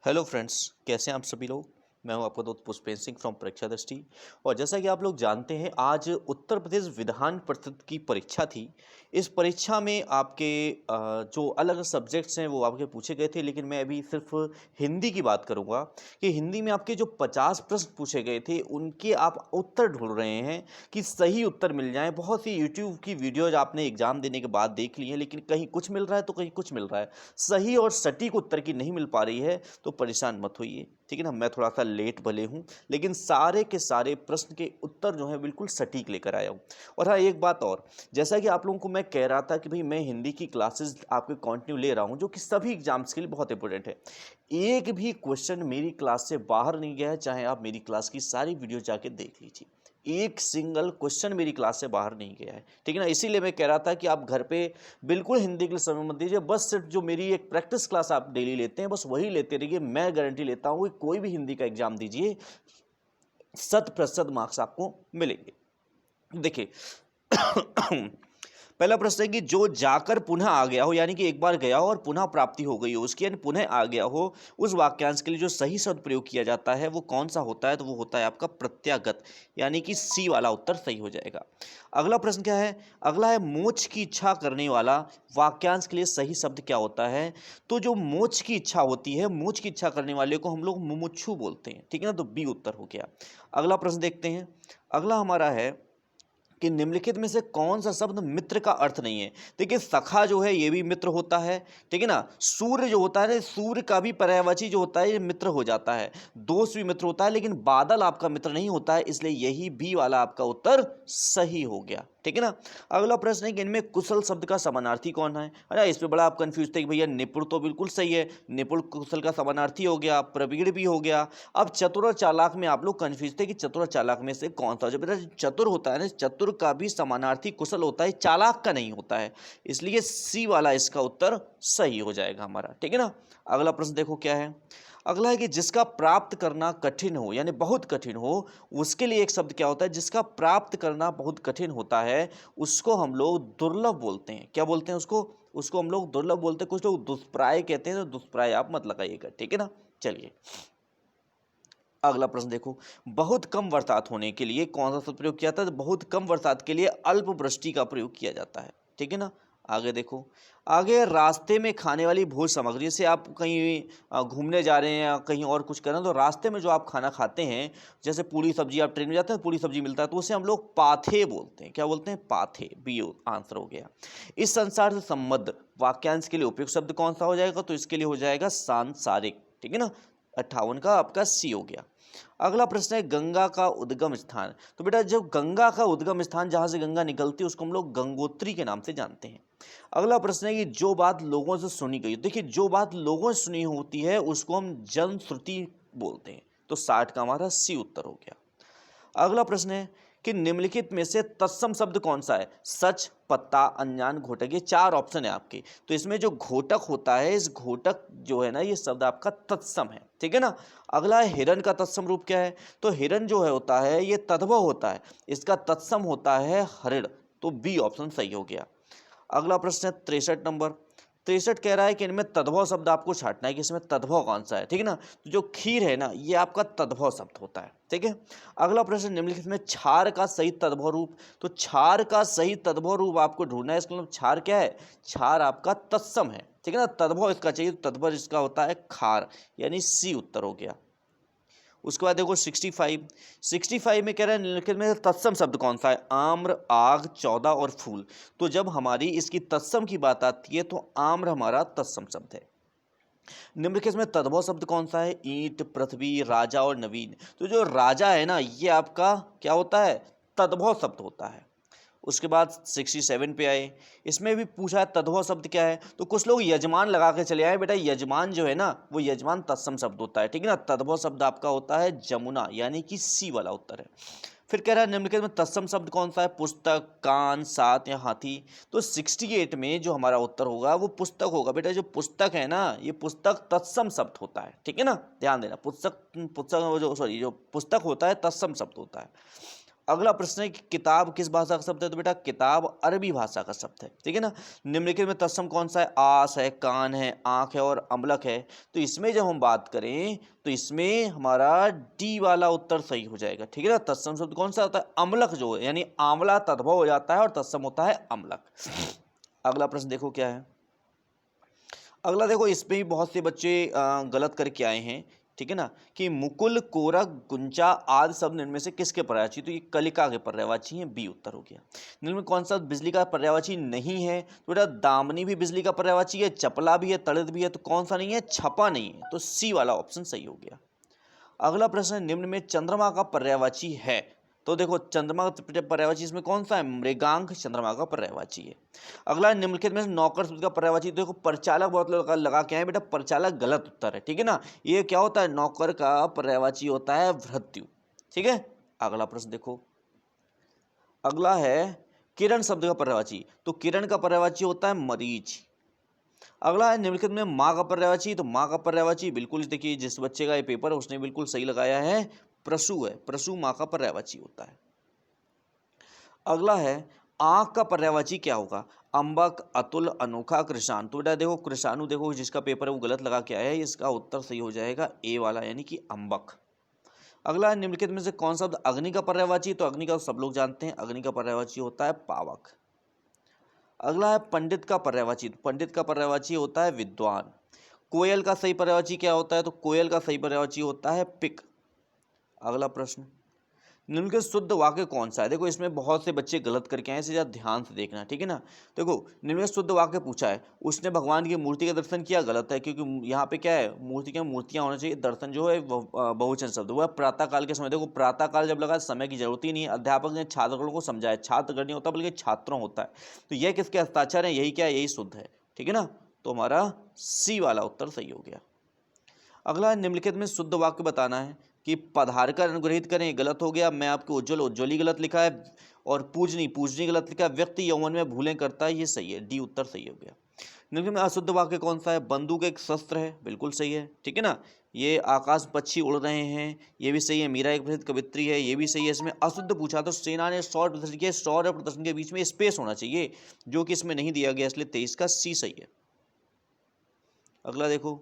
Hello friends, कैसे हैं आप सभी लोग। मैं हूं आपका दोस्त पुष्पेंद्र सिंह फ्रॉम परीक्षा दृष्टि। और जैसा कि आप लोग जानते हैं, आज उत्तर प्रदेश विधान परिषद की परीक्षा थी। इस परीक्षा में आपके जो अलग सब्जेक्ट्स हैं वो आपके पूछे गए थे, लेकिन मैं अभी सिर्फ हिंदी की बात करूंगा कि हिंदी में आपके जो 50 प्रश्न पूछे गए थे उनके आप उत्तर ढूंढ रहे हैं कि सही उत्तर मिल जाए। बहुत सी यूट्यूब की वीडियोज आपने एग्जाम देने के बाद देख ली हैं, लेकिन कहीं कुछ मिल रहा है तो कहीं कुछ मिल रहा है। सही और सटीक उत्तर की नहीं मिल पा रही है तो परेशान मत होइए, ठीक है ना। मैं थोड़ा सा लेट भले हूँ, लेकिन सारे के सारे प्रश्न के उत्तर जो है बिल्कुल सटीक लेकर आया हूँ। और हाँ, एक बात और, जैसा कि आप लोगों को मैं कह रहा था कि भाई मैं हिंदी की क्लासेस आपके कंटिन्यू ले रहा हूँ, जो कि सभी एग्जाम्स के लिए बहुत इंपॉर्टेंट है। एक भी क्वेश्चन मेरी क्लास से बाहर नहीं गया है, चाहे आप मेरी क्लास की सारी वीडियो जाके देख लीजिए। एक सिंगल क्वेश्चन मेरी क्लास से बाहर नहीं गया है, ठीक है ना। इसीलिए मैं कह रहा था कि आप घर पे बिल्कुल हिंदी के लिए समय मत दीजिए, बस सिर्फ जो मेरी एक प्रैक्टिस क्लास आप डेली लेते हैं बस वही लेते रहिए। मैं गारंटी लेता हूँ कि कोई भी हिंदी का एग्जाम दीजिए, 100% मार्क्स आपको मिलेंगे। देखिए पहला प्रश्न है कि जो जाकर पुनः आ गया हो, यानी कि एक बार गया हो और पुनः प्राप्ति हो गई हो उसकी, यानी पुनः आ गया हो, उस वाक्यांश के लिए जो सही शब्द प्रयोग किया जाता है वो कौन सा होता है, तो वो होता है आपका प्रत्यागत, यानी कि सी वाला उत्तर सही हो जाएगा। अगला प्रश्न क्या है, अगला है मोक्ष की इच्छा करने वाला वाक्यांश के लिए सही शब्द क्या होता है। तो जो मोक्ष की इच्छा होती है, मोक्ष की इच्छा करने वाले को हम लोग मुमुक्षु बोलते हैं, ठीक है ना, तो बी उत्तर हो गया। अगला प्रश्न देखते हैं। अगला हमारा है कि निम्नलिखित में से कौन सा शब्द मित्र का अर्थ नहीं है। देखिए, सखा जो है ये भी मित्र होता है, ठीक है ना। सूर्य जो होता है ना, सूर्य का भी पर्यायवाची जो होता है ये मित्र हो जाता है। दोस्त भी मित्र होता है, लेकिन बादल आपका मित्र नहीं होता है, इसलिए यही बी वाला आपका उत्तर सही हो गया, ठीक है ना। अगला प्रश्न है कि इनमें कुशल शब्द का समानार्थी कौन है। अरे इस पे बड़ा आप कंफ्यूज थे कि भैया निपुण तो बिल्कुल सही है, निपुण कुशल का समानार्थी हो गया, प्रवीण भी हो गया। अब चतुर और चालाक में आप लोग कंफ्यूज थे कि चतुर और चालाक में से कौन सा हो। जब बेटा चतुर होता है ना, चतुर का भी समानार्थी कुशल होता है, चालाक का नहीं होता है, इसलिए सी वाला इसका उत्तर सही हो जाएगा हमारा, ठीक है ना। अगला प्रश्न देखो क्या है। अगला है कि जिसका प्राप्त करना कठिन हो, यानी बहुत कठिन हो, उसके लिए एक शब्द क्या होता है। जिसका प्राप्त करना बहुत कठिन होता है उसको हम लोग दुर्लभ बोलते हैं। क्या बोलते हैं उसको, उसको हम लोग दुर्लभ बोलते हैं। कुछ लोग दुष्प्राय कहते हैं, तो दुष्प्राय आप मत लगाइएगा, ठीक है ना। चलिए अगला प्रश्न देखो, बहुत कम बरसात होने के लिए कौन सा शब्द प्रयोग किया जाता है। तो बहुत कम बरसात के लिए अल्प वृष्टि का प्रयोग किया जाता है, ठीक है ना। आगे देखो, आगे रास्ते में खाने वाली भोज सामग्री, जैसे आप कहीं घूमने जा रहे हैं या कहीं और कुछ कर रहे हैं, तो रास्ते में जो आप खाना खाते हैं, जैसे पूरी सब्जी, आप ट्रेन में जाते हैं पूरी सब्जी मिलता है, तो उसे हम लोग पाथे बोलते हैं। क्या बोलते हैं, पाथे, बी आंसर हो गया। इस संसार से संबद्ध वाक्यांश के लिए उपयुक्त शब्द कौन सा हो जाएगा, तो इसके लिए हो जाएगा सांसारिक, ठीक है ना। 58 का आपका सी हो गया। अगला प्रश्न है गंगा का उद्गम स्थान। तो बेटा जब गंगा का उद्गम स्थान, जहां से गंगा निकलती है, उसको हम लोग गंगोत्री के नाम से जानते हैं। अगला प्रश्न है कि जो बात लोगों से सुनी गई, देखिए जो बात लोगों से सुनी होती है उसको हम जनश्रुति बोलते हैं, तो 60 का हमारा सी उत्तर हो गया। अगला प्रश्न है कि निम्नलिखित में से तत्सम शब्द कौन सा है। सच, पत्ता, अनजान, घोटक, ये 4 ऑप्शन है आपके। तो इसमें जो घोटक होता है, इस घोटक जो है ना, ये शब्द आपका तत्सम है, ठीक है ना। अगला है हिरण का तत्सम रूप क्या है। तो हिरण जो है होता है ये तद्भव होता है, इसका तत्सम होता है हरिण, तो बी ऑप्शन सही हो गया। अगला प्रश्न है 63 नंबर। 63 कह रहा है कि इनमें तद्भव शब्द आपको छांटना है कि इसमें तद्भव कौन सा है, ठीक है ना। तो जो खीर है ना, ये आपका तद्भव शब्द होता है, ठीक है। अगला प्रश्न निम्नलिखित में क्षार का सही तद्भव रूप। तो क्षार का सही तद्भव रूप आपको ढूंढना है। इसका मतलब क्षार क्या है, क्षार आपका तत्सम है, ठीक है ना। तद्भव इसका चाहिए, तो तद्भव इसका होता है खार, यानी सी उत्तर हो गया। उसके बाद देखो 65 में कह रहा है निम्नलिखित में तत्सम शब्द कौन सा है। आम्र, आग, 14 और फूल। तो जब हमारी इसकी तत्सम की बात आती है तो आम्र हमारा तत्सम शब्द है। निम्नलिखित में तद्भव शब्द कौन सा है। ईंट, पृथ्वी, राजा और नवीन। तो जो राजा है ना, ये आपका क्या होता है, तद्भव शब्द होता है। उसके बाद 67 पे आए, इसमें भी पूछा है तद्भव शब्द क्या है। तो कुछ लोग यजमान लगा के चले आए। बेटा यजमान जो है ना, वो यजमान तत्सम शब्द होता है, ठीक है ना। तद्भव शब्द आपका होता है जमुना, यानी कि सी वाला उत्तर है। फिर कह रहा है निम्नलिखित में तत्सम शब्द कौन सा है। पुस्तक, कान, साथ या हाथी। तो 68 में जो हमारा उत्तर होगा वो पुस्तक होगा। बेटा जो पुस्तक है ना, ये पुस्तक तत्सम शब्द होता है, ठीक है ना। ध्यान देना, पुस्तक पुस्तक जो सॉरी जो पुस्तक होता है तत्सम शब्द होता है। अगला प्रश्न है कि किताब किस भाषा का शब्द है, तो बेटा किताब अरबी भाषा का शब्द है, ठीक है ना। निम्नलिखित में तत्सम कौन सा है, आस है, कान है, आंख है और अम्लक है। तो इसमें जब हम बात करें तो इसमें हमारा डी वाला उत्तर सही हो जाएगा, ठीक है ना। तत्सम शब्द कौन सा होता है, अम्लक जो है, यानी आंवला तद्भव हो जाता है और तत्सम होता है अम्लक। अगला प्रश्न देखो क्या है। अगला देखो, इसमें भी बहुत से बच्चे गलत करके आए हैं, ठीक है ना, कि मुकुल, कोरक, गुंचा आदि शब्द इनमें से किसके पर्यायवाची, तो ये कलिका के पर्यायवाची हैं, बी उत्तर हो गया। निम्न में कौन सा बिजली का पर्यायवाची नहीं है, तो बेटा दामनी भी बिजली का पर्यायवाची है, चपला भी है, तड़ित भी है, तो कौन सा नहीं है, छपा नहीं है, तो सी वाला ऑप्शन सही हो गया। अगला प्रश्न है, निम्न में चंद्रमा का पर्यायवाची है, तो देखो चंद्रमा का पर्यायवाची इसमें कौन सा है, मृगांक चंद्रमा का पर्यायवाची है। अगला निम्नलिखित में नौकर शब्द का पर्यायवाची, देखो परिचालक बहुत लोग लगा के आए, बेटा परिचालक गलत उत्तर है, ठीक है ना। ये क्या होता है, नौकर का पर्यायवाची होता है भृत्यु, ठीक है। अगला प्रश्न देखो, अगला है किरण शब्द का पर्यायवाची, तो किरण का पर्यायवाची होता है मरीच। अगला है निम्नलिखित में माँ का पर्यायवाची, तो माँ का पर्यायवाची बिल्कुल देखिए जिस बच्चे का ये पेपर है उसने बिल्कुल सही लगाया है, प्रसु है, प्रसु माँ का पर्यायवाची होता है। अगला है आंख का पर्यायवाची क्या होगा, अंबक, अतुल, अनोखा, कृषाण। तो बेटा देखो कृषाणु, देखो जिसका पेपर है वो गलत लगा के आया है, इसका उत्तर सही हो जाएगा ए वाला, यानी कि अंबक। अगला है निम्नलिखित में से कौन सा शब्द अग्नि का पर्यायवाची, तो अग्नि का सब लोग जानते हैं, अग्नि का पर्यायवाची होता है पावक। अगला है पंडित का पर्यायवाची, तो पंडित का पर्यायवाची होता है विद्वान। कोयल का सही पर्यायवाची क्या होता है, तो कोयल का सही पर्यायवाची होता है पिक। अगला प्रश्न, निम्नलिखित शुद्ध वाक्य कौन सा है, देखो इसमें बहुत से बच्चे गलत करके आए, इसे जरा ध्यान से देखना, ठीक है ना। देखो निम्नलिखित शुद्ध वाक्य पूछा है, उसने भगवान की मूर्ति का दर्शन किया, गलत है, क्योंकि यहाँ पे क्या है, मूर्तियां होना चाहिए, दर्शन जो है बहुवचन शब्द हुआ प्रातः काल के समय। देखो प्रातः काल जब लगा, समय की जरूरत ही नहीं है, अध्यापक ने छात्रों को समझाया, छात्रगण नहीं होता बल्कि छात्रों होता है, तो यह किसके हस्ताक्षर है, यही क्या है, यही शुद्ध है, ठीक है ना। तो हमारा सी वाला उत्तर सही हो गया। अगला निम्नलिखित में शुद्ध वाक्य बताना है कि पधारकर अनुग्रहित करें, गलत हो गया। मैं आपको उज्ज्वल, उज्ज्वली गलत लिखा है, और पूजनी, पूजनी गलत लिखा है। व्यक्ति यौवन में भूलें करता है, ये सही है, डी उत्तर सही हो गया। निम्नलिखित में अशुद्ध वाक्य कौन सा है, बंदूक एक शस्त्र है, बिल्कुल सही है, ठीक है ना। ये आकाश पक्षी उड़ रहे हैं, ये भी सही है। मीरा एक प्रसिद्ध कवित्री है, ये भी सही है। इसमें अशुद्ध पूछा तो सेना ने शौर्य प्रदर्शन किया, शौर्य और प्रदर्शन के बीच में स्पेस होना चाहिए, जो कि इसमें नहीं दिया गया, इसलिए 23 का सी सही है। अगला देखो,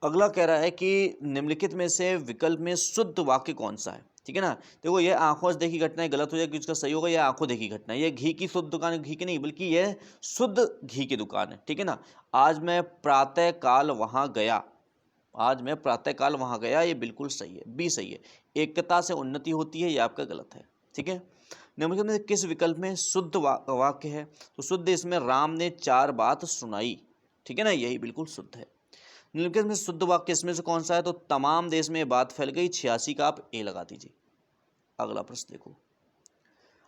अगला कह रहा है कि निम्नलिखित में से विकल्प में शुद्ध वाक्य कौन सा है, ठीक है ना। देखो ये आंखों से देखी घटना है, गलत हो जाएगी, इसका सही होगा यह आंखों देखी घटना है। ये घी की शुद्ध दुकान है, घी की नहीं बल्कि यह शुद्ध घी की दुकान है, ठीक है ना। आज मैं प्रातः काल वहां गया, आज मैं प्रातः काल वहां गया, ये बिल्कुल सही है, बी सही है। एकता से उन्नति होती है, ये आपका गलत है, ठीक है। निम्नलिखित में किस विकल्प में शुद्ध वाक्य है, तो शुद्ध इसमें राम ने 4 बात सुनाई, ठीक है ना, यही बिल्कुल शुद्ध है। निम्नलिखित में शुद्ध वाक्य इसमें से कौन सा है, तो तमाम देश में बात फैल गई, 86 का आप ए लगा दीजिए। अगला प्रश्न देखो,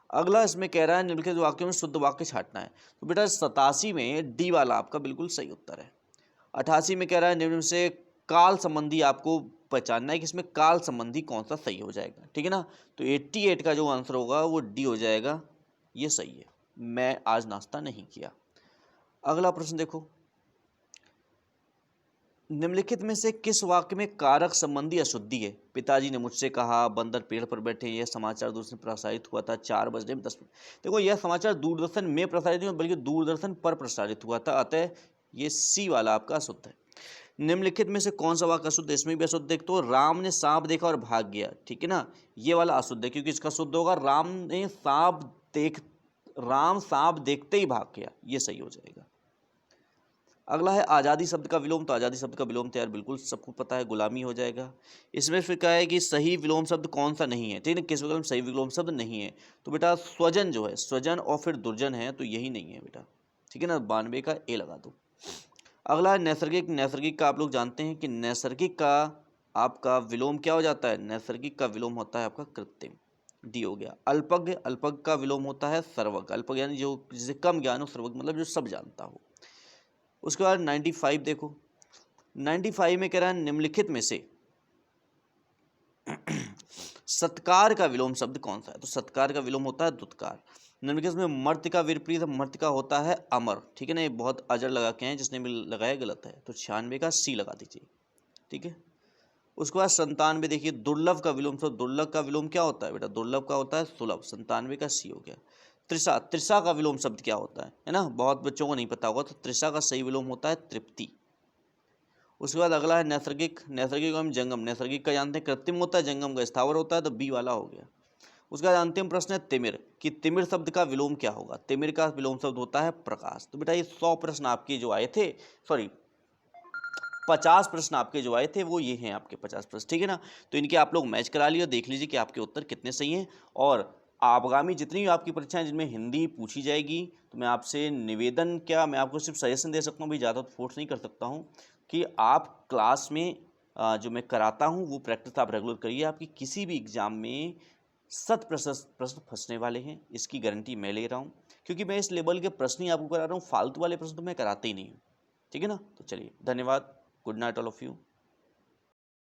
अगला इसमें कह रहा है निम्नलिखित वाक्यों में शुद्ध वाक्य छांटना है, तो बेटा 87 में डी वाला आपका बिल्कुल सही उत्तर है। 88 में कह रहा है निम्न में से काल संबंधी आपको पहचानना है कि इसमें काल संबंधी कौन सा सही हो जाएगा, ठीक है ना। तो 88 का जो आंसर होगा वो डी हो जाएगा, ये सही है, मैं आज नाश्ता नहीं किया। अगला प्रश्न देखो, निम्नलिखित में से किस वाक्य में कारक संबंधी अशुद्धि है, पिताजी ने मुझसे कहा, बंदर पेड़ पर बैठे, यह समाचार दूरदर्शन प्रसारित हुआ था 4 बजने में 10 मिनट। देखो यह समाचार दूरदर्शन में प्रसारित नहीं हुआ बल्कि दूरदर्शन पर प्रसारित हुआ था, अतः ये सी वाला आपका अशुद्ध है। निम्नलिखित में से कौन सा वाक्य अशुद्ध है, इसमें भी अशुद्ध देख, तो राम ने सांप देखा और भाग गया, ठीक है ना, ये वाला अशुद्ध है, क्योंकि इसका शुद्ध होगा राम सांप देखते ही भाग गया, ये सही हो जाएगा। अगला है आज़ादी शब्द का विलोम, तो आज़ादी शब्द का विलोम तो यार बिल्कुल सबको पता है, गुलामी हो जाएगा। इसमें फिर कहा है कि सही विलोम शब्द कौन सा नहीं है, ठीक है, किस विकल्प में सही विलोम शब्द नहीं है, तो बेटा स्वजन जो है, स्वजन और फिर दुर्जन है, तो यही नहीं है बेटा, ठीक है ना, 92 का ए लगा दो। अगला है नैसर्गिक, नैसर्गिक का आप लोग जानते हैं कि नैसर्गिक का आपका विलोम क्या हो जाता है, नैसर्गिक का विलोम होता है आपका कृत्रिम, डी हो गया। अल्पज्ञ, अल्पज्ञ का विलोम होता है सर्वज्ञ, अल्पज्ञ यानी जो जिसे कम ज्ञान हो, सर्वज्ञ मतलब जो सब जानता हो। उसके बाद 95 देखो, 95 में कह रहा है निम्नलिखित में से सत्कार का विलोम शब्द कौन सा है, तो सत्कार का विलोम होता है दुत्कार। निम्नलिखित में मर्त्य का विपरीत मर्त्य का होता है अमर, ठीक है ना, ये बहुत अजर लगा के हैं, जिसने भी लगाया गलत है, तो 96 का सी लगा दीजिए, ठीक है। उसके बाद 97 देखिए दुर्लभ का विलोम शब्द, दुर्लभ का विलोम क्या होता है बेटा, दुर्लभ का होता है सुलभ, 97 का सी हो गया। त्रिषा, त्रिषा का विलोम शब्द क्या होता है ना, बहुत बच्चों को नहीं पता होगा, तो त्रिषा का सही विलोम होता है तृप्ति। उसके बाद अगला है नैसर्गिक, नैसर्गिक एवं जंगम, नैसर्गिक का जानते हैं कृत्रिम होता है, जंगम का स्थावर होता है, तो बी वाला हो गया। उसके बाद अंतिम प्रश्न है तिमिर, कि तिमिर शब्द का विलोम क्या होगा, तिमिर का विलोम शब्द होता है प्रकाश। तो बेटा ये 100 प्रश्न आपके जो आए थे, सॉरी 50 प्रश्न आपके जो आए थे वो ये हैं आपके 50 प्रश्न, ठीक है ना। तो इनके आप लोग मैच करा लिए, देख लीजिए कि आपके उत्तर कितने सही हैं। और आगामी जितनी भी आपकी परीक्षाएं जिनमें हिंदी पूछी जाएगी, तो मैं आपसे निवेदन, क्या मैं आपको सिर्फ सजेशन दे सकता हूँ, भी ज़्यादा फोर्स नहीं कर सकता हूँ, कि आप क्लास में जो मैं कराता हूँ वो प्रैक्टिस आप रेगुलर करिए। आपकी किसी भी एग्जाम में 100% प्रश्न फंसने वाले हैं, इसकी गारंटी मैं ले रहा हूँ, क्योंकि मैं इस लेवल के प्रश्न ही आपको करा रहा हूँ, फालतू वाले प्रश्न तो मैं कराते ही नहीं हूँ, ठीक है ना। तो चलिए, धन्यवाद, good night all of you.